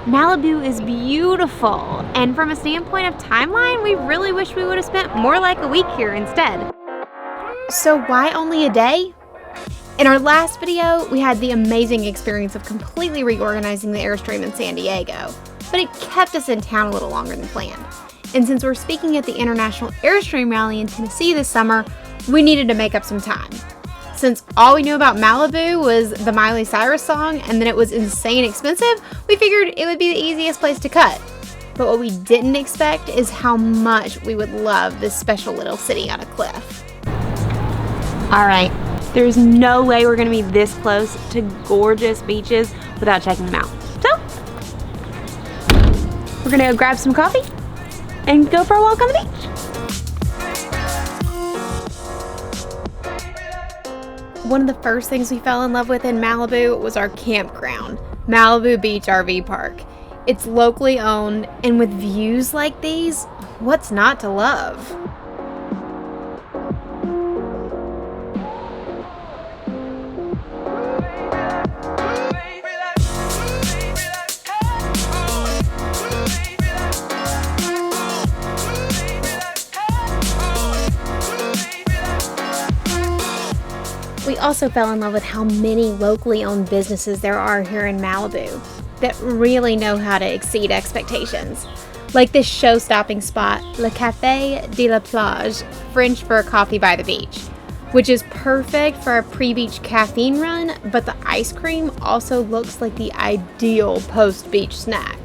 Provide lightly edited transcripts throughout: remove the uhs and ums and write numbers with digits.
Malibu is beautiful, and from a standpoint of timeline, we really wish we would have spent more like a week here instead. So why only a day? In our last video, we had the amazing experience of completely reorganizing the Airstream in San Diego, but it kept us in town a little longer than planned. And since we're speaking at the International Airstream Rally in Tennessee this summer, we needed to make up some time. Since all we knew about Malibu was the Miley Cyrus song and then it was insane expensive, we figured it would be the easiest place to cut. But what we didn't expect is how much we would love this special little city on a cliff. All right, there's no way we're gonna be this close to gorgeous beaches without checking them out. So, we're gonna go grab some coffee and go for a walk on the beach. One of the first things we fell in love with in Malibu was our campground, Malibu Beach RV Park. It's locally owned, and with views like these, what's not to love? We also fell in love with how many locally owned businesses there are here in Malibu that really know how to exceed expectations. Like this show-stopping spot, Le Cafe De La Plage, French for coffee by the beach, which is perfect for a pre-beach caffeine run, but the ice cream also looks like the ideal post-beach snack.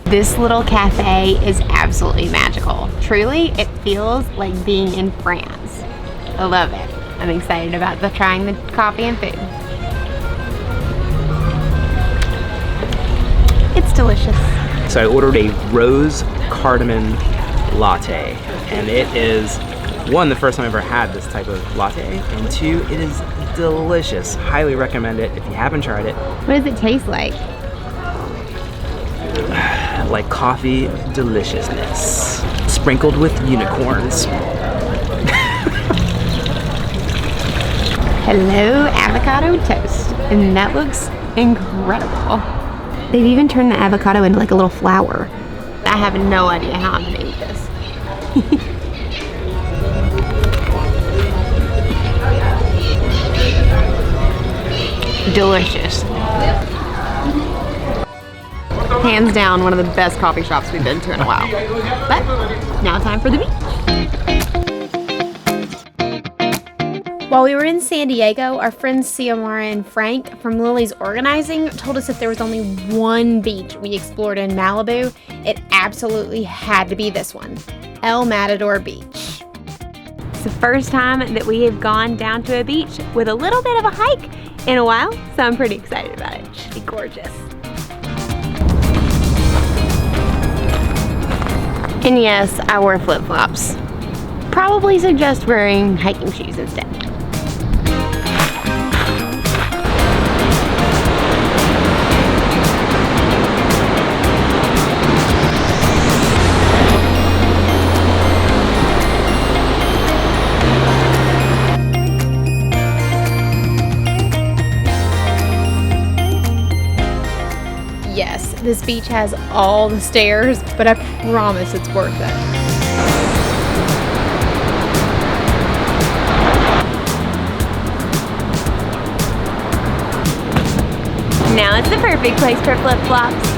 This little cafe is absolutely magical. Truly, it feels like being in France. I love it. I'm excited about trying the coffee and food. It's delicious. So I ordered a rose cardamom latte, and it is, one, the first time I've ever had this type of latte, and two, it is delicious. Highly recommend it if you haven't tried it. What does it taste like? Like coffee deliciousness, sprinkled with unicorns. Hello, avocado toast. And that looks incredible. They've even turned the avocado into like a little flower. I have no idea how I'm gonna eat this. Delicious. Hands down, one of the best coffee shops we've been to in a while. But now time for the beach. While we were in San Diego, our friends Xiomara and Frank from Lily's Organizing told us if there was only one beach we explored in Malibu, it absolutely had to be this one, El Matador Beach. It's the first time that we have gone down to a beach with a little bit of a hike in a while, so I'm pretty excited about it. It should be gorgeous. And yes, I wore flip-flops. Probably suggest wearing hiking shoes instead. Yes, this beach has all the stairs, but I promise it's worth it. Now it's the perfect place for flip-flops.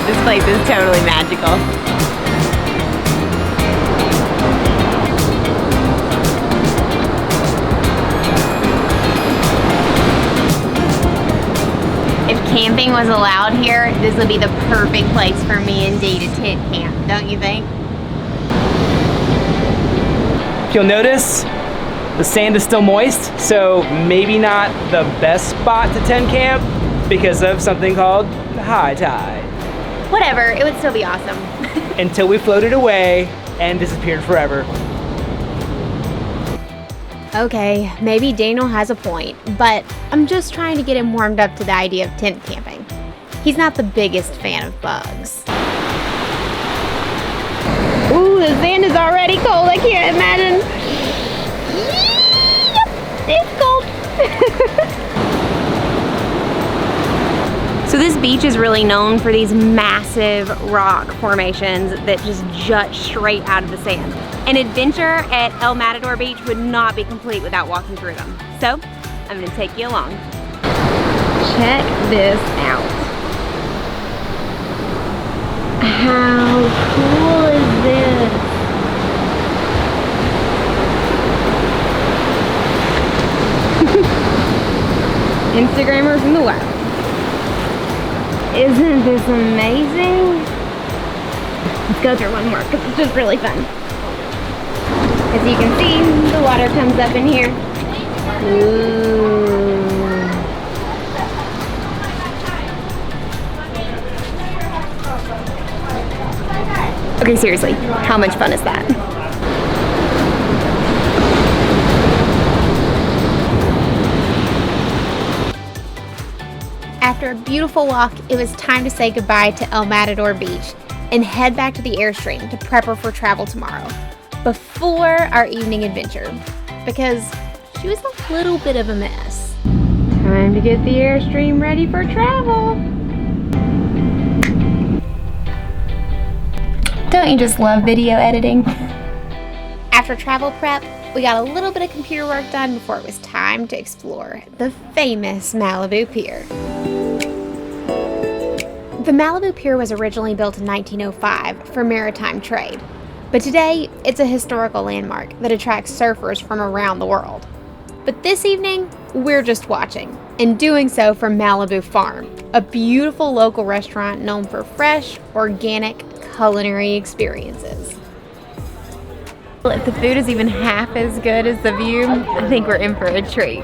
This place is totally magical. If camping was allowed here, this would be the perfect place for me and Dee to tent camp, don't you think? If you'll notice, the sand is still moist, so maybe not the best spot to tent camp because of something called high tide. Whatever, it would still be awesome. Until we floated away and disappeared forever. Okay, maybe Daniel has a point, but I'm just trying to get him warmed up to the idea of tent camping. He's not the biggest fan of bugs. Ooh, the sand is already cold. I can't imagine. It's cold. So this beach is really known for these massive rock formations that just jut straight out of the sand. An adventure at El Matador Beach would not be complete without walking through them. So I'm gonna take you along. Check this out. How cool is this? Instagrammers in the wild. Isn't this amazing? Let's go through one more because it's just really fun. As you can see, the water comes up in here. Ooh. Okay, seriously, how much fun is that? After a beautiful walk, it was time to say goodbye to El Matador Beach and head back to the Airstream to prep her for travel tomorrow, before our evening adventure, because she was a little bit of a mess. Time to get the Airstream ready for travel. Don't you just love video editing? After travel prep, we got a little bit of computer work done before it was time to explore the famous Malibu Pier. The Malibu Pier was originally built in 1905 for maritime trade, but today it's a historical landmark that attracts surfers from around the world. But this evening, we're just watching, and doing so from Malibu Farm, a beautiful local restaurant known for fresh, organic culinary experiences. If the food is even half as good as the view, I think we're in for a treat.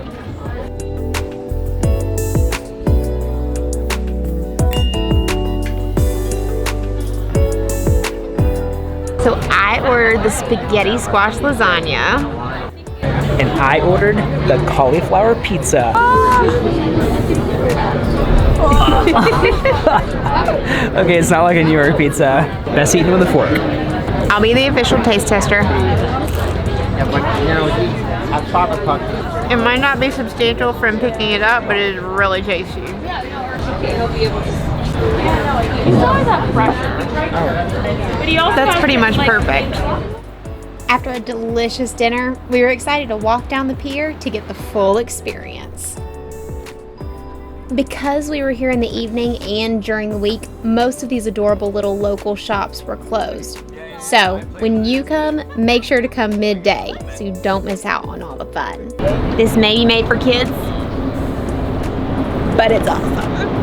So I ordered the spaghetti squash lasagna. And I ordered the cauliflower pizza. Okay, it's not like a New York pizza. Best eaten with a fork. I'll be the official taste tester. It might not be substantial from picking it up, but it is really tasty. That's pretty much perfect. After a delicious dinner, we were excited to walk down the pier to get the full experience. Because we were here in the evening and during the week, most of these adorable little local shops were closed. So when you come, make sure to come midday so you don't miss out on all the fun. This may be made for kids, but it's awesome.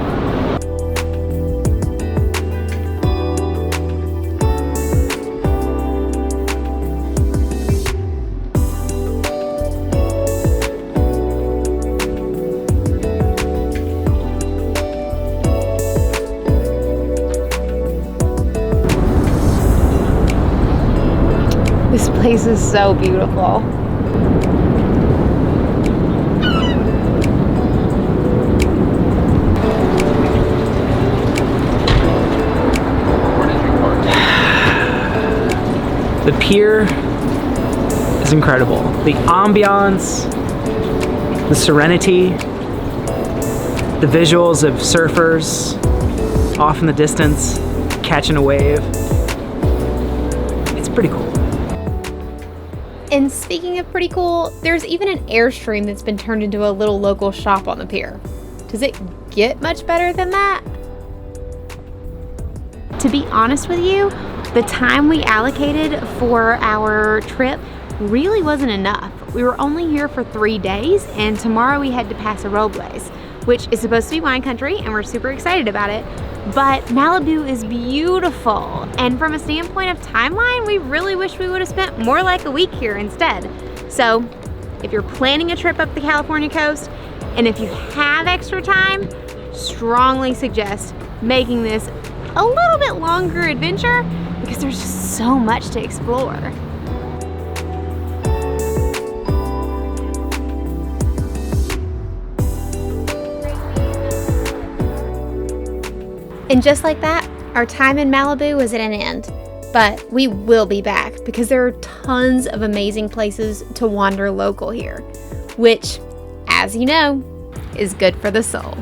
This place is so beautiful. The pier is incredible. The ambiance, the serenity, the visuals of surfers off in the distance, catching a wave. It's pretty cool. And speaking of pretty cool, there's even an Airstream that's been turned into a little local shop on the pier. Does it get much better than that? To be honest with you, the time we allocated for our trip really wasn't enough. We were only here for 3 days, and tomorrow we head to Paso Robles, which is supposed to be wine country, and we're super excited about it. But Malibu is beautiful, and from a standpoint of timeline, we really wish we would have spent more like a week here instead. So if you're planning a trip up the California coast, and if you have extra time, strongly suggest making this a little bit longer adventure because there's just so much to explore. And just like that, our time in Malibu was at an end. But we will be back because there are tons of amazing places to wander local here, which, as you know, is good for the soul.